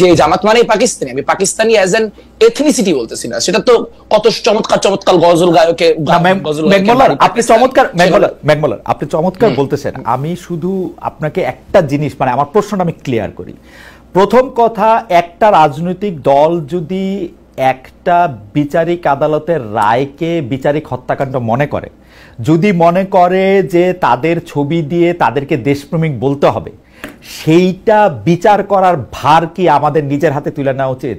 যে জামাত মানেই পাকিস্তানি, আমি পাকিস্তানি অ্যাজ এন এথনিসিটি বলতেছি না। সেটা তো কত চমৎকার চমৎকার গজল গায়কে আপনি চমৎকার বলতেছেন। আমি শুধু আপনাকে একটা জিনিস, মানে আমার প্রশ্নটা আমি ক্লিয়ার করি। প্রথম কথা, একটা রাজনৈতিক দল যদি একটা বিচারিক আদালতের রায়কে বিচারিক হত্যাকাণ্ড মনে করে, যদি মনে করে যে তাদের ছবি দিয়ে তাদেরকে দেশপ্রেমিক বলতে হবে, সেইটা বিচার করার ভার কি আমাদের নিজের হাতে তুলে নেওয়া উচিত?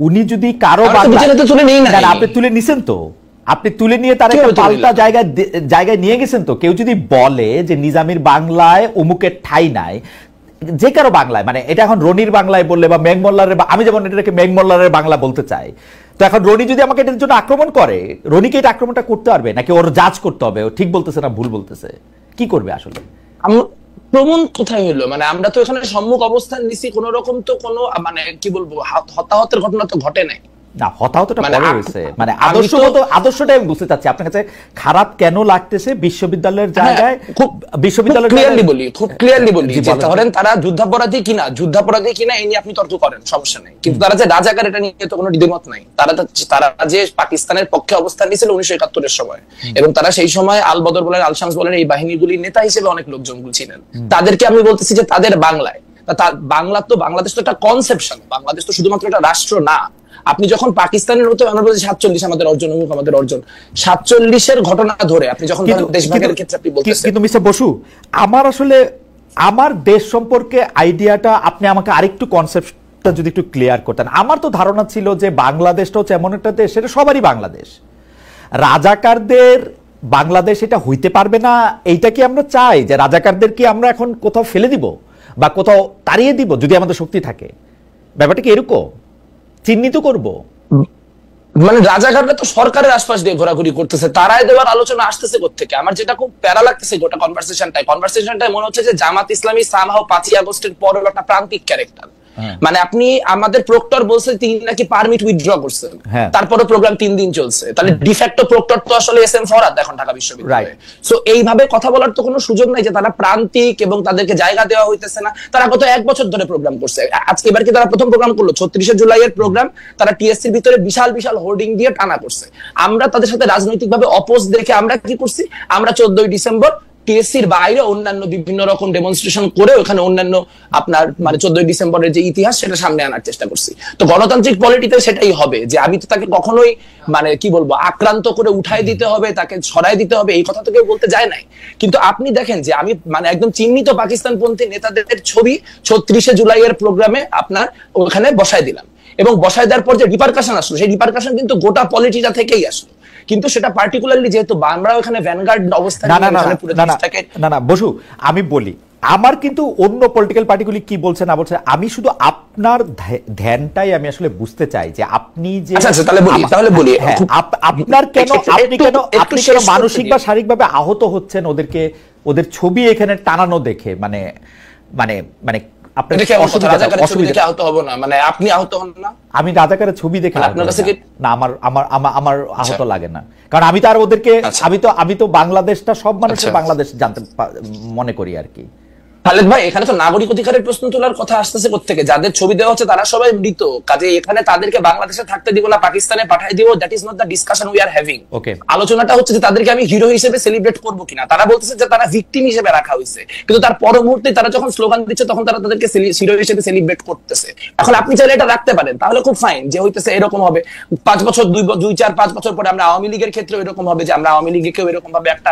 উনি যদি কারো আপনি তুলে নিছেন, তো আপনি তুলে নিয়ে তার একটা পাল্টা জায়গায় নিয়ে গেছেন। তো কেউ যদি বলে যে নিজামীর বাংলায় অমুকের ঠাই নাই, যে কারো বাংলায়, মানে এটা এখন রনির বাংলায় বললে বা মেঘমল্লারের, আমি যেমন এটাকে মেঘমল্লারের বাংলা বলতে চাই, তো এখন রনি যদি আমাকে এটার জন্য আক্রমণ করে, রনিকে এটা আক্রমণটা করতে পারবে নাকি ওর জাজ করতে হবে ও ঠিক বলতেছে না ভুল বলতেছে? কি করবে আসলে? প্রমাণ কোথায় হলো? মানে আমরা তো এখানে সম্মুখ অবস্থান নিছি, কোন রকম তো কোনো মানে কি বলবো হতাহতের ঘটনা তো ঘটে নাই। না, হতাহতটা পরে হয়েছে, মানে আদর্শটা আমি বুঝতে চাচ্ছি আপনার কাছে খারাপ কেন লাগতেছে বিশ্ববিদ্যালয়ের জায়গায়। বিশ্ববিদ্যালয়ের খুব ক্লিয়ারলি বলি যে ধরেন তারা যুদ্ধাপরাধী কিনা এই নিয়ে আপনি তর্ক করেন, সমস্যা নেই, কিন্তু তারা যে রাজাকার এটা নিয়ে তো কোনো দ্বিমত নাই। তারা যে পাকিস্তানের পক্ষে অবস্থান নিয়েছিল 1971 সময়, এবং তারা সেই সময় আল বদর বলেন, আল শামস বলেন, এই বাহিনীগুলির নেতা হিসেবে অনেক লোকজন ছিলেন। তাদেরকে আমি বলতেছি যে তাদের বাংলায়, বাংলাদেশ তো একটা কনসেপশন, বাংলাদেশ তো শুধুমাত্র একটা রাষ্ট্র না। আপনি যখন পাকিস্তানের হতে, আমরা বলছি 47 আমাদের অর্জন, আমাদের অর্জন 47-এর ঘটনা ধরে আপনি যখন দেশভাগের ক্ষেত্রে আপনি বলতেছেন। কিন্তু মিস্টার বসু, আমার আসলে আমার দেশ সম্পর্কে আইডিয়াটা আপনি আমাকে আরেকটু কনসেপ্টটা যদি একটু ক্লিয়ার করতেন। আমার তো ধারণা ছিল যে বাংলাদেশটা হচ্ছে এমন একটা দেশ, সেটা সবারই বাংলাদেশ, রাজাকারদের বাংলাদেশ এটা হইতে পারবে না। এইটা কি আমরা চাই যে রাজাকারদের কি আমরা এখন কোথাও ফেলে দিব বা কোথাও তাড়িয়ে দিব যদি আমাদের শক্তি থাকে? ব্যাপারটা কি এরকম চিহ্নিত করব? মানে রাজাকাররা তো সরকারের আশপাশ দিয়ে ঘোরাঘুরি করতেছে, তারাই দেওয়ার আলোচনা আসতেছে কোত্থেকে? আমার যেটা খুব প্যারা লাগতেছে গোটা কনভারসেশনটাই মনে হচ্ছে যে জামাত ইসলামী সামহাও 5ই আগস্টের পর একটা প্রান্তিক ক্যারেক্টার। মানে আপনি আমাদের প্রক্টর বলছে তিনি নাকি পারমিট উইথড্র করছেন, তারপরে প্রোগ্রাম 3 দিন চলছে, তাহলে ডিফ্যাক্টো প্রক্টর তো আসলে এসএম ফরহাদ এখন ঢাকা বিশ্ববিদ্যালয়ে। সো এইভাবে কথা বলার তো কোনো সুযোগ নাই যে তারা প্রান্তিক এবং তাদেরকে জায়গা দেওয়া হইতেছে না। তারা গত 1 বছর ধরে প্রোগ্রাম করছে, আজকে এবার কি তারা প্রথম প্রোগ্রাম করলো? 36শে জুলাইয়ের প্রোগ্রাম তারা টিএসসির ভিতরে বিশাল বিশাল হোর্ডিং দিয়ে টানা করছে। আমরা তাদের সাথে রাজনৈতিকভাবে অপোজ দেখে আমরা কি করছি? আমরা 14ই ডিসেম্বর টিএসসির বাইরে অন্যান্য বিভিন্ন রকম ডেমনস্ট্রেশন করে ওখানে অন্যান্য আপনার মানে 14ই ডিসেম্বরের যে ইতিহাস সেটা সামনে আনার চেষ্টা করছি। তো গণতান্ত্রিক পলিটিতে সেটাই হবে যে আমি তো তাকে কখনোই মানে কি বলবো আক্রান্ত করে উঠাই দিতে হবে, তাকে ছড়াই দিতে হবে, এই কথা তো কেউ বলতে যায় নাই। কিন্তু আপনি দেখেন যে আমি মানে একদম চিহ্নিত পাকিস্তানপন্থী নেতাদের ছবি 36শে জুলাইয়ের প্রোগ্রামে আপনার ওখানে বসায় দিলাম, এবং বসায় দেওয়ার পর যে রিপারকাশন আসলো, সেই রিপারকাশন কিন্তু গোটা পলিটিটা থেকেই আসলো। কিন্তু সেটা পার্টিকুলারলি যেহেতু আমরা ওখানে ভ্যানগার্ড অবস্থায় না বসু, আমি বলি আমার কিন্তু অন্য পলিটিক্যাল পার্টিগুলি কি বলছে না বলছে, আমি শুধু আপনার ধ্যানটাই আমি আসলে বুঝতে চাই যে আপনি যে তাহলে বলি আপনার কেন আপনি কেন মানসিক বা শারীরিকভাবে আহত হচ্ছেন ওদের ছবি এখানে টানানো দেখে? মানে মানে মানে আমি রাজাকারের ছবি দেখে না, আমার আহত লাগে না, কারণ আমি তো আর ওদেরকে আমি তো বাংলাদেশটা সব মানুষের বাংলাদেশ জানতে মনে করি আর কি। খালেদ ভাই, এখানে তো নাগরিক অধিকারের প্রশ্ন তোলার কথা আসতেছে কোত্থেকে? যাদের ছবি দেওয়া হচ্ছে তারা সবাই মৃত, কাজে এখানে তাদেরকে বাংলাদেশে থাকতে দিব না, পাকিস্তানে পাঠাই দিব, that is not the discussion we are having. আলোচনাটা হচ্ছে যে তাদেরকে আমি হিরো হিসেবে সেলিব্রেট করবো কিনা। তারা বলতেছে যে তারা ভিকটিম হিসেবে রাখা হয়েছে, কিন্তু তার পর মুহূর্তে তারা যখন স্লোগান দিচ্ছে তখন তারা তাদেরকে হিরো হিসেবে সেলিব্রেট করতেছে। এখন আপনি চাইলে এটা রাখতে পারেন, তাহলে খুব ফাইন, যে হইতেছে এরকম হবে 5 বছর 2-4-5 বছর পরে আমরা আওয়ামী লীগের ক্ষেত্রে এরকম হবে যে আমরা আওয়ামী লীগকেও এরকম ভাবে একটা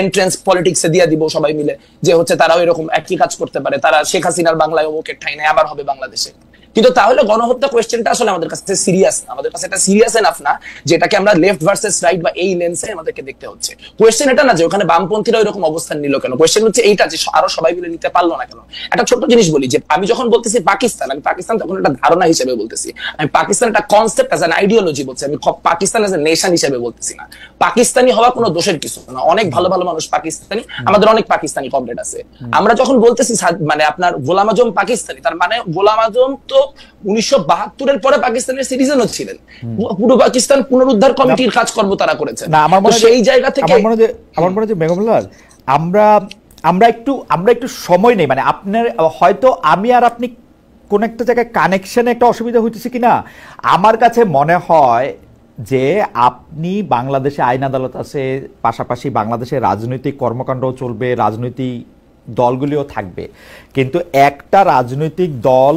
এন্ট্রেন্স পলিটিক্সে দিয়ে দিব সবাই মিলে, যে হচ্ছে তারাও এরকম একই কাজ করতে পারে, তারা শেখ হাসিনার বাংলায় অমুকের ঠাই নাই আবার হবে বাংলাদেশে। কিন্তু তাহলে গণহত্যা কোয়েশ্চেনটা আসলে আমাদের কাছে সিরিয়াস না, আমাদের কাছে এটা সিরিয়াস এনাফ না যেটাকে আমরা লেফট ভার্সেস রাইট বা এই লেন্সে আমাদেরকে দেখতে হচ্ছে। কোয়েশ্চেন এটা না যে ওখানে বামপন্থীরা এরকম অবস্থান নিল কেন, কোয়েশ্চেন হচ্ছে এইটা যে আরো সবাই মিলে নিতে পারলো না কেন। একটা ছোট্ট জিনিস বলি যে আমি যখন বলতেছি পাকিস্তান, আমি পাকিস্তান তখন একটা ধারণা হিসেবে বলতেছি, আমি পাকিস্তান একটা কনসেপ্ট অ্যাজ অ্যান আইডিওলজি বলছি, আমি পাকিস্তান অ্যাজ এ নেশন হিসেবে বলতেছি না। পাকিস্তানি হওয়া কোনো দোষের কিছু না, অনেক ভালো ভালো মানুষ পাকিস্তানি, আমাদের অনেক পাকিস্তানি কমরেড আছে। আমরা যখন বলতেছি মানে আপনার গোলাম আজম পাকিস্তানি, তার মানে গোলাম আজম তো 1972-এর পরে পাকিস্তানের সিটিজেনও ছিলেন, পুরো পাকিস্তান পুনরুদ্ধার কমিটির কাজ কর্ম তারা করেছেন। সেই জায়গা থেকে আমার মনে হয় মেঘমুল্লাহ, আমরা একটু সময় নেই, মানে আপনার হয়তো আমি আর আপনি কোন একটা জায়গায় কানেকশনে একটা অসুবিধা হইতেছে কিনা আমার কাছে মনে হয় যে আপনি বাংলাদেশে আইন আদালত আছে, পাশাপাশি বাংলাদেশে রাজনৈতিক কর্মকাণ্ড চলবে, রাজনৈতিক দলগুলিও থাকবে, কিন্তু একটা রাজনৈতিক দল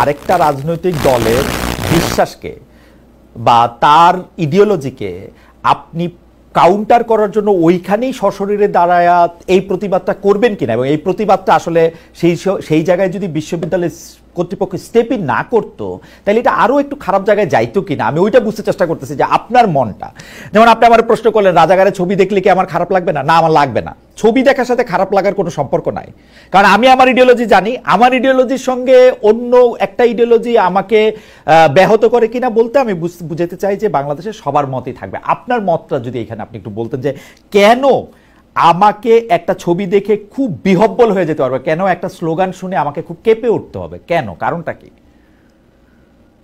আরেকটা রাজনৈতিক দলের বিশ্বাসকে বা তার ইডিওলজিকে আপনি কাউন্টার করার জন্য ওইখানেই সশরীরে দাঁড়ায় এই প্রতিবাদটা করবেন কিনা, এবং এই প্রতিবাদটা আসলে সেই জায়গায় যদি বিশ্ববিদ্যালয়ের কর্তৃপক্ষ স্টেপই না করতো তাহলে এটা আরো একটু খারাপ জায়গায় যাইতো কিনা, আমি ওইটা বুঝতে চেষ্টা করতেছি যে আপনার মনটা। যেমন আপনি আমার প্রশ্ন করলেন রাজাকারের ছবি দেখলে কি আমার খারাপ লাগবে না, না আমার লাগবে না। ছবি দেখার সাথে খারাপ লাগার কোনো সম্পর্ক নাই, কারণ আমি আমার ইডিওলজি জানি, আমার ইডিওলজির সঙ্গে অন্য একটা ইডিওলজি আমাকে ব্যাহত করে কিনা বলতে আমি বুঝাতে চাই যে বাংলাদেশের সবার মতই থাকবে। আপনার মতটা যদি এখানে আপনি একটু বলতেন যে কেন আমাকে একটা ছবি দেখে খুব বিহব্বল হয়ে যেতে পারবে, কেন একটা স্লোগান শুনে আমাকে খুব কেঁপে উঠতে হবে, কেন, কারণটা কি?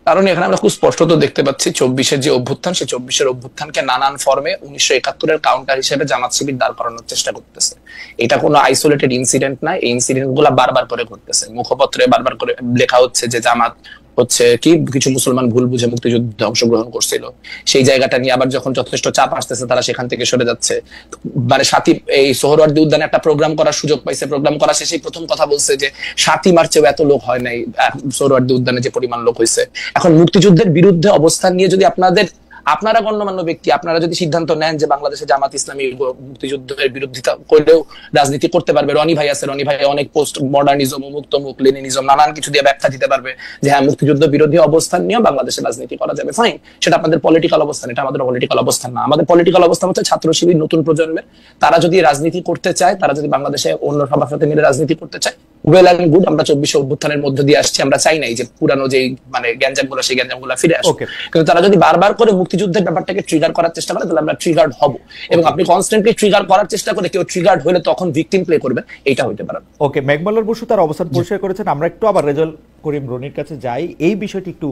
কারণ এখানে আমরা খুব স্পষ্টত দেখতে পাচ্ছি 24-এর যে অভ্যুত্থান, সেই 24-এর অভ্যুত্থানকে নানান ফর্মে 1971-এর কাউন্টার হিসেবে জামাত শিবির দাঁড় করানোর চেষ্টা করতেছে। এটা কোনো আইসোলেটেড ইনসিডেন্ট না, এই ইনসিডেন্ট গুলা বারবার করে ঘটতেছে। মুখপত্রে বারবার করে লেখা হচ্ছে যে জামাত হচ্ছে কি কিছু মুসলমান ভুল বুঝে মুক্তিযুদ্ধে অংশগ্রহণ করছিল, সেই জায়গাটা নিয়ে আবার যখন যথেষ্ট চাপ আসতেছে তারা সেখান থেকে সরে যাচ্ছে। মানে এই সোহরাওয়ার্দী উদ্যানে একটা প্রোগ্রাম করার সুযোগ পাইছে, প্রোগ্রাম করা শেষে প্রথম কথা বলছে যে 7ই মার্চেও এত লোক হয় নাই, সোহরাওয়ার্দী উদ্যানে যে পরিমাণ লোক হয়েছে। এখন মুক্তিযুদ্ধের বিরুদ্ধে অবস্থান নিয়ে যদি আপনারা গণ্যমান্য ব্যক্তি আপনারা যদি সিদ্ধান্ত নেন যে বাংলাদেশে জামাত ইসলামী মুক্তিযুদ্ধের বিরোধিতা করলেও রাজনীতি করতে পারবে, রনি ভাই আছে, রনি ভাই অনেক পোস্ট মডার্নিজম, মুক্তমুখ, লেনিনিজম নানান কিছু দিয়ে ব্যাখ্যা দিতে পারবে যে হ্যাঁ মুক্তিযুদ্ধ বিরোধী অবস্থান নিয়ে বাংলাদেশে রাজনীতি করা যাবে, ফাইন, সেটা আপনাদের পলিটিক্যাল অবস্থান, এটা আমাদের পলিটিক্যাল অবস্থান না। আমাদের পলিটিক্যাল অবস্থান হচ্ছে ছাত্র শিবির নতুন প্রজন্মের, তারা যদি রাজনীতি করতে চায়, তারা যদি বাংলাদেশে অন্য সবার সাথে মিলে রাজনীতি করতে চায়, ওয়েল অ্যান্ড গুড। আমরা 24 অভ্যুত্থানের মধ্যে দিয়ে আসছি, আমরা চাই নাই যে পুরানো যে মানে গ্যাঞ্জাম গুলো সেই গ্যাঞ্জাম গুলো ফিরে আসে, কিন্তু তারা যদি বারবার করে মুক্তিযুদ্ধের ব্যাপারটাকে ট্রিগার করার চেষ্টা করে তাহলে আমরা ট্রিগার্ড হব, এবং আপনি কনস্ট্যান্টলি ট্রিগার করার চেষ্টা করে কেউ ট্রিগার্ড হলে তখন ভিকটিম প্লে করবে, এটা হইতে পারে। ওকে, মেঘমাল্লার বসু তার অবস্থান পরিষ্কার করেছেন। আমরা একটু আবার রেজাল করিম রনির কাছে যাই এই বিষয়টি একটু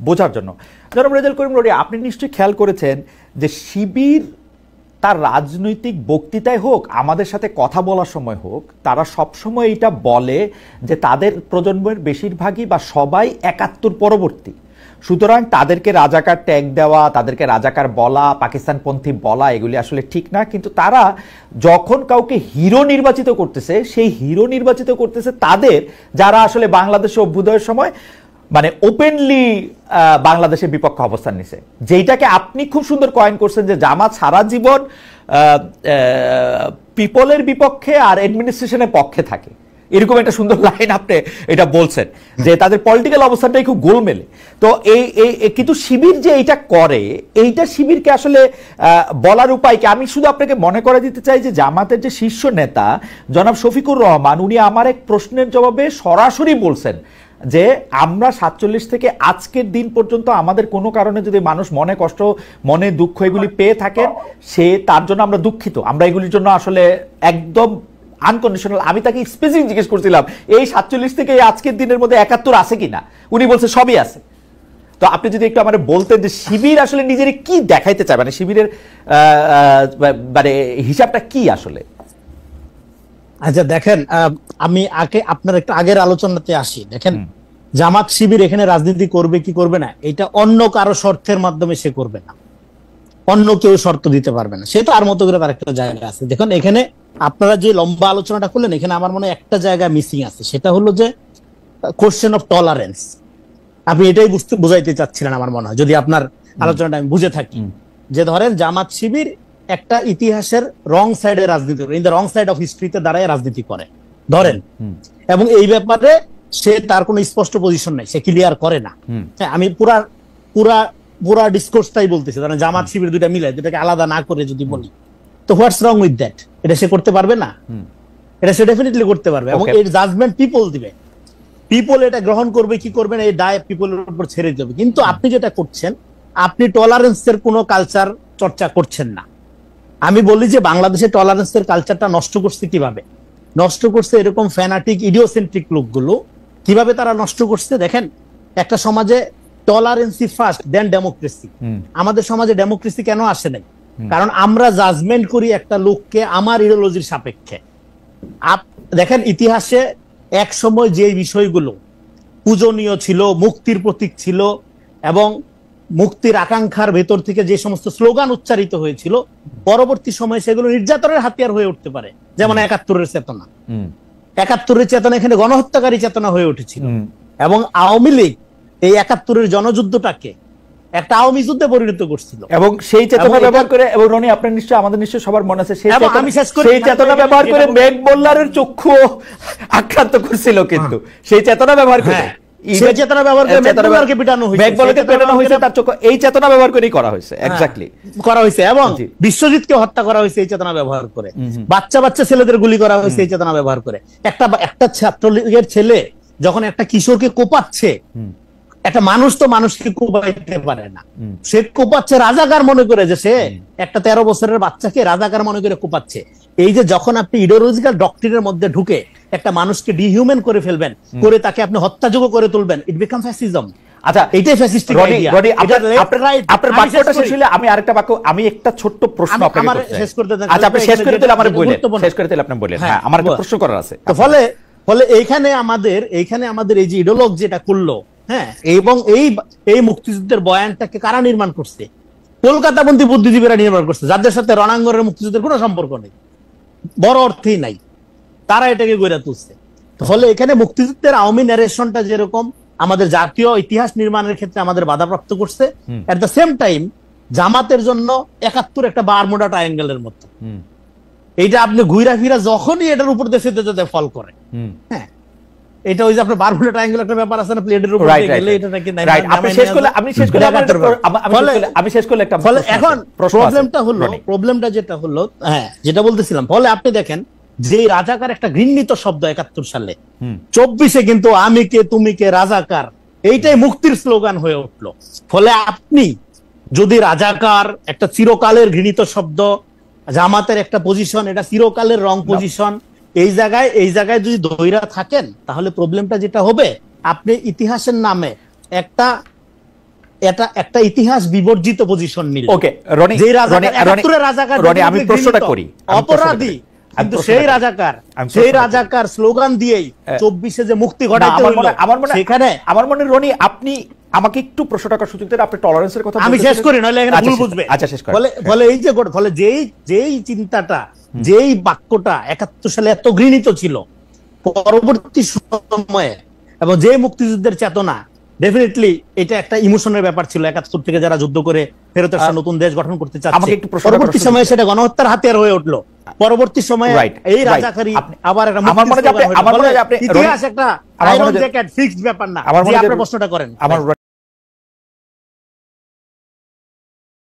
বোঝার জন্য। জনাব রেজাল করিম রনি, আপনি নিশ্চয়ই খেয়াল করেছেন যে শিবির তার রাজনৈতিক বক্তৃতায় হোক, আমাদের সাথে কথা বলার সময় হোক, তারা সবসময় এটা বলে যে তাদের প্রজন্মের বেশিরভাগই বা সবাই 71 পরবর্তী, সুতরাং তাদেরকে রাজাকার ট্যাগ দেওয়া, তাদেরকে রাজাকার বলা, পাকিস্তানপন্থী বলা এগুলি আসলে ঠিক না। কিন্তু তারা যখন কাউকে হিরো নির্বাচিত করতেছে, সেই হিরো নির্বাচিত করতেছে তাদের যারা আসলে বাংলাদেশে অভ্যুদয়ের সময় মানে ওপেনলি বাংলাদেশের বিপক্ষে অবস্থান নিছে, যেটাকে আপনি খুব সুন্দর কয়েন করছেন যে জামাত সারা জীবন পিপলের বিপক্ষে আর অ্যাডমিনিস্ট্রেশনের পক্ষে থাকে, এরকম একটা সুন্দর লাইন আপনি এটা বলছেন যে তাদের পলিটিক্যাল অবস্থানটাই খুব গোলমেলে। তো এই কিন্তু শিবির যে এইটা করে, এইটা শিবিরকে আসলে বলার উপায় কি? আমি শুধু আপনাকে মনে করে দিতে চাই যে জামাতের যে শীর্ষ নেতা জনাব শফিকুর রহমান, উনি আমার এক প্রশ্নের জবাবে সরাসরি বলছেন যে আমরা 47 থেকে আজকের দিন পর্যন্ত আমাদের কোনো কারণে যদি মানুষ মনে কষ্ট, মনে দুঃখ এগুলি পেয়ে থাকেন, সে তার জন্য আমরা দুঃখিত, আমরা এগুলির জন্য আসলে একদম আনকন্ডিশনাল। আমি তাকে স্পেসিফিক জিজ্ঞেস করছিলাম এই 47 থেকে আজকের দিনের মধ্যে 71 আছে কিনা, উনি বলছে সবই আছে। তো আপনি যদি একটু আমাদের বলতেন যে শিবির আসলে নিজের কি দেখাইতে চায়, মানে শিবিরের মানে হিসাবটা কি আসলে? আচ্ছা দেখেন, আমি আপনার একটা আগের আলোচনাতে আসি। দেখেন, জামাত শিবির এখানে রাজনীতি করবে কি করবে না, এটা অন্য কারো শর্তের মাধ্যমে সে করবে না, অন্য কেউ শর্ত দিতে পারবে না, সে তো আর মতো করে তার একটা জায়গা আছে। দেখুন এখানে আপনারা যে লম্বা আলোচনাটা করলেন, এখানে আমার মনে হয় একটা জায়গা মিসিং আছে, সেটা হলো যে কোশ্চেন অফ টলারেন্স। আপনি এটাই বুঝাইতে চাচ্ছিলেন আমার মনে হয়, যদি আপনার আলোচনাটা আমি বুঝে থাকি। যে ধরেন জামাত শিবির একটা ইতিহাসের রং সাইডে রাজনীতি করে, in the wrong side of হিস্ট্রিতে দাঁড়ায় রাজনীতি করে ধরেন, এবং এই ব্যাপারে সে তার কোনো স্পষ্ট পজিশন নাই, সে ক্লিয়ার করে না। আমি পুরা ডিসকোর্সটাই বলতেছি, ধরেন জামাত শিবির দুইটা মিলে, দুটাকে আলাদা না করে যদি বলি, তো হোয়াটস রং উইথ দ্যাট? এটা সে করতে পারবে না? এটা সে ডেফিনেটলি করতে পারবে, এবং এর জাজমেন্ট পিপল দিবে, পিপল এটা গ্রহণ করবে কি করবে না এই দায় পিপলের উপর ছেড়ে দেবে। কিন্তু আপনি যেটা করছেন, আপনি টলারেন্সের কোনো কালচার চর্চা করছেন না। আমি বলি যে বাংলাদেশে টলারেন্সের কালচারটা নষ্ট করছে কিভাবে? নষ্ট করছে এরকম ফ্যানাটিক ইডিওসেন্ট্রিক লোকগুলো। কিভাবে তারা নষ্ট করছে? দেখেন, একটা সমাজে টলারেন্সি ফার্স্ট দেন ডেমোক্রেসি। আমাদের সমাজে ডেমোক্রেসি কেন আসে নাই? কারণ আমরা জাজমেন্ট করি একটা লোককে আমার ইডিওলজির সাপেক্ষে। দেখেন ইতিহাসে এক সময় যে বিষয়গুলো পূজনীয় ছিল, মুক্তির প্রতীক ছিল, এবং মুক্তির আকাঙ্ক্ষার ভেতর থেকে যে সমস্ত স্লোগান উচ্চারিত হয়েছিল পরবর্তী সময়ে সেগুলো নির্যাতনের হাতিয়ার হয়ে উঠতে পারে, যেমন ৭১-এর চেতনা। ৭১-এর চেতনা এখানে গণহত্যাকারী চেতনা হয়ে উঠেছিল, এবং আওয়ামী লীগ এই ৭১-এর জনযুদ্ধটাকে একটা আওয়ামী যুদ্ধে পরিণত করছিল, এবং সেই চেতনা ব্যবহার করে, এবং রনি আপনার নিশ্চয়, আমাদের নিশ্চয় সবার মনে আছে, সেই চেতনা ব্যবহার করে মেঘ মোল্লারের চক্ষু আক্রান্ত করছিল, কিন্তু সেই চেতনা ব্যবহার করে সেই চেতনা ব্যবহার করে মেঘবল্লারকে পিটানো হয়েছে, মেঘবল্লারকে পেটানো হয়েছে, তার চক্ষু এই চেতনা ব্যবহার করেই করা হয়েছে, এক্স্যাক্টলি করা হয়েছে, এবং বিশ্বজিৎকে হত্যা করা হয়েছে এই চেতনা ব্যবহার করে, বাচ্চা বাচ্চা ছেলেদের গুলি করা হয়েছে এই চেতনা ব্যবহার করে। একটা ছাত্রলীগের ছেলে যখন একটা কিশোরকে কোপাচ্ছে, একটা মানুষ তো মানুষকে কোপাইতে পারে না, সে কোপাচ্ছে রাজাকার মনে করে, যে সে একটা 13 বছরের বাচ্চাকে রাজাকার মনে করে কোপাচ্ছে। এই যে যখন আপনি ইডিওলজিক্যাল ডক্ট্রিনের মধ্যে ঢুকে একটা মানুষকে ডিহিউম্যান করে ফেলবেন, করে তাকে আপনি হত্যাযোগ্য করে তুলবেন, ইট বিকাম ফ্যাসিজম। আচ্ছা, এইটাই ফ্যাসিস্টিক আইডিয়া। আপনার বাক্যটা শেষ হলে আমি আরেকটা বাক্য, আমি একটা ছোট্ট প্রশ্ন আপনাকে শেষ করতে দেন। আচ্ছা, আপনি শেষ করে দিলে আমারে বলেন, শেষ করে দিলে আপনি বলেন। হ্যাঁ, আমার একটা প্রশ্ন করার আছে। ফলে এইখানে আমাদের এই যে ইডিওলগ যেটা করলো, হ্যাঁ, এবং এই মুক্তিযুদ্ধের বয়ানটাকে কারা নির্মাণ করছে? কলকাতাপন্থী বুদ্ধিজীবীরা নির্মাণ করছে, যাদের সাথে রণাঙ্গনের মুক্তিযুদ্ধের কোনো সম্পর্ক নেই, বড় অর্থেই নাই, তারা এটাকে গড়ে তুলছে। ফলে এখানে মুক্তিযুদ্ধের আওয়ামী ন্যারেশনটা যেরকম আমাদের জাতীয় ইতিহাস নির্মাণের ক্ষেত্রে আমাদের বাধাপ্রাপ্ত করছে, এট দ্য সেম টাইম জামাতের জন্য ৭১ একটা বারমুডা ট্রায়াঙ্গেলের মতো। এইটা আপনি ঘুরা ফিরা যখনই এটার উপর দিয়ে যেতে যেতে ফল করে, হ্যাঁ, এটা ওই যে আপনার বারমুডা ট্রায়াঙ্গেল একটা ব্যাপার আছে না, প্লেটের উপর দিয়ে গেলে এটা নাকি আপনি শেষ করলে, আমি শেষ করলে একটা, ফলে এখন প্রবলেমটা যেটা হলো, হ্যাঁ, যেটা বলতেছিলাম, ফলে আপনি দেখেন যে রাজাকার একটা ঘৃণিত শব্দ ৭১ সালে, ২৪-এ কিন্তু আমি কে তুমি কে রাজাকার, এইটাই মুক্তির স্লোগান হয়ে উঠলো। ফলে আপনি যদি রাজাকার একটা চিরকালের ঘৃণিত শব্দ, জামাতের একটা পজিশন, এটা চিরকালের রং পজিশন, এই জায়গায় যদি ধৈর্য থাকেন, তাহলে প্রবলেমটা যেটা হবে, আপনি ইতিহাসের নামে একটা ইতিহাস বিবর্জিত পজিশন নিলেন। ওকে রনি, যে রাজাকার আমি প্রশ্নটা করি, অপরাধী, কিন্তু সেই রাজাকার স্লোগান দিয়েই ২৪-এ যে মুক্তি ঘটাইতে হলো, আমার মনে রনি, আপনি আমাকে একটু প্রশ্নটা করার সুযোগ দেন। আপনি টলারেন্সের কথা আমি শেষ করি, নইলে এখানে ভুল বুঝবে। আচ্ছা, শেষ করেন। ফলে এই যে যেই চিন্তাটা, যেই বাক্যটা ৭১ সালে এত ঘৃণিত ছিল, পরবর্তী সময়ে, এবং যে মুক্তিযুদ্ধের চেতনা, ডেফিনেটলি এটা একটা ইমোশনের ব্যাপার ছিল। ৭১ থেকে যারা যুদ্ধ করে ফেরত আসছে, নতুন দেশ গঠন করতে চাচ্ছে, পরবর্তী সময়ে সেটা গণহত্যার হাতিয়ার হয়ে উঠলো। পরবর্তী সময়ে এই রাজাকারি আবার একটা ইতিহাস একটা আয়রন জ্যাকেট ফিক্সড ব্যাপার না। আপনি প্রশ্নটা করেন।